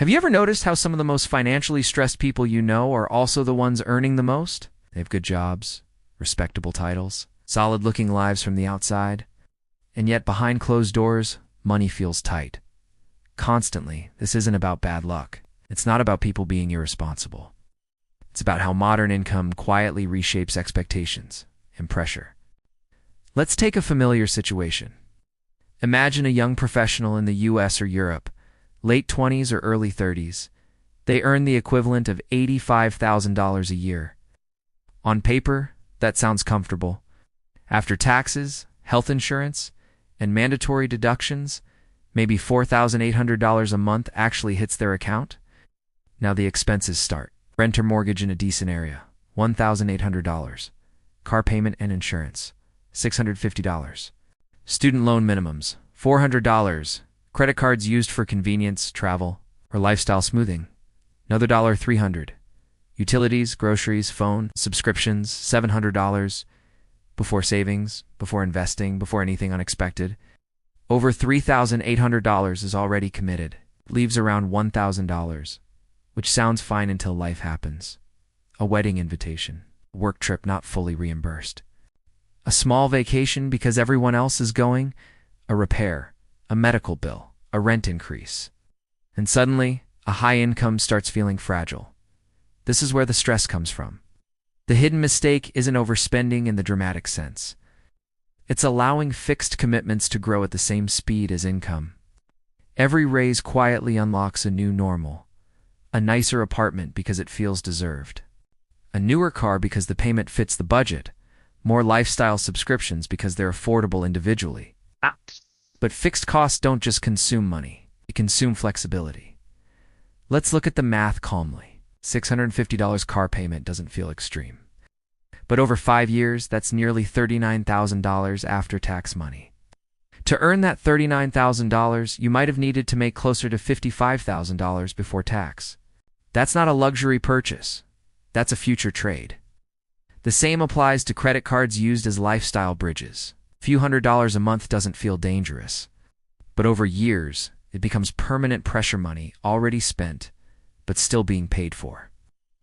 Have you ever noticed how some of the most financially stressed people you know are also the ones earning the most? They have good jobs, respectable titles, solid-looking lives from the outside, and yet behind closed doors, money feels tight. Constantly, this isn't about bad luck. It's not about people being irresponsible. It's about how modern income quietly reshapes expectations and pressure. Let's take a familiar situation. Imagine a young professional in the US or Europe, late 20s or early 30s. They earn the equivalent of $85,000 a year. On paper, that sounds comfortable. After taxes, health insurance, and mandatory deductions, maybe $4,800 a month actually hits their account. Now the expenses start. Rent or mortgage in a decent area, $1,800. Car payment and insurance, $650. Student loan minimums, $400. Credit cards used for convenience, travel, or lifestyle smoothing, another $300. Utilities, groceries, phone, subscriptions, $700. Before savings, before investing, before anything unexpected. Over $3,800 is already committed. Leaves around $1,000, which sounds fine until life happens. A wedding invitation, a work trip not fully reimbursed. A small vacation because everyone else is going, a repair, a medical bill, a rent increase. And suddenly, a high income starts feeling fragile. This is where the stress comes from. The hidden mistake isn't overspending in the dramatic sense. It's allowing fixed commitments to grow at the same speed as income. Every raise quietly unlocks a new normal. A nicer apartment because it feels deserved. A newer car because the payment fits the budget. More lifestyle subscriptions because they're affordable individually. But fixed costs don't just consume money. They consume flexibility. Let's look at the math calmly. $650 car payment doesn't feel extreme. But over 5 years, that's nearly $39,000 after-tax money. To earn that $39,000, you might have needed to make closer to $55,000 before tax. That's not a luxury purchase. That's a future trade. The same applies to credit cards used as lifestyle bridges. A few $100s a month doesn't feel dangerous. But over years, it becomes permanent pressure money already spent, but still being paid for.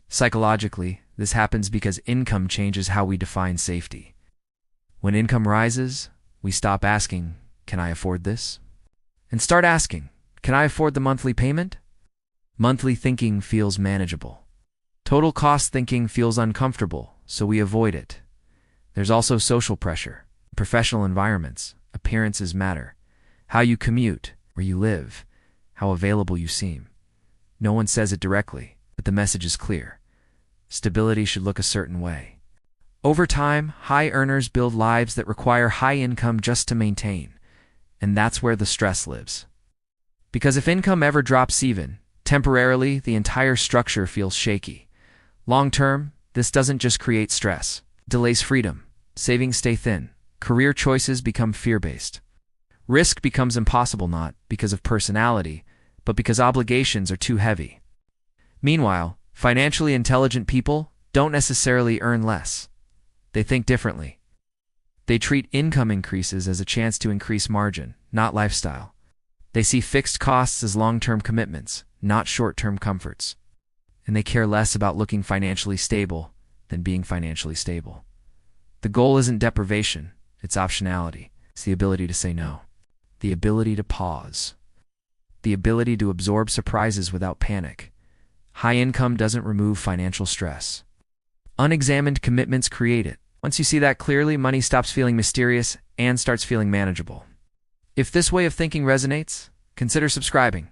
Psychologically, this happens because income changes how we define safety. When income rises, we stop asking, "Can I afford this?" and start asking, "Can I afford the monthly payment?" Monthly thinking feels manageable. Total cost thinking feels uncomfortable, so we avoid it. There's also social pressure. In professional environments, appearances matter. How you commute, where you live, how available you seem. No one says it directly, but the message is clear. Stability should look a certain way. Over time, high earners build lives that require high income just to maintain, and that's where the stress lives. Because if income ever drops even, temporarily, the entire structure feels shaky. Long term, this doesn't just create stress. It delays freedom. Savings stay thin. Career choices become fear-based. Risk becomes impossible not because of personality, but because obligations are too heavy. Meanwhile, financially intelligent people don't necessarily earn less. They think differently. They treat income increases as a chance to increase margin, not lifestyle. They see fixed costs as long-term commitments, not short-term comforts. And they care less about looking financially stable than being financially stable. The goal isn't deprivation, it's optionality. It's the ability to say no. The ability to pause. The ability to absorb surprises without panic. High income doesn't remove financial stress. Unexamined commitments create it. Once you see that clearly, money stops feeling mysterious and starts feeling manageable. If this way of thinking resonates, consider subscribing.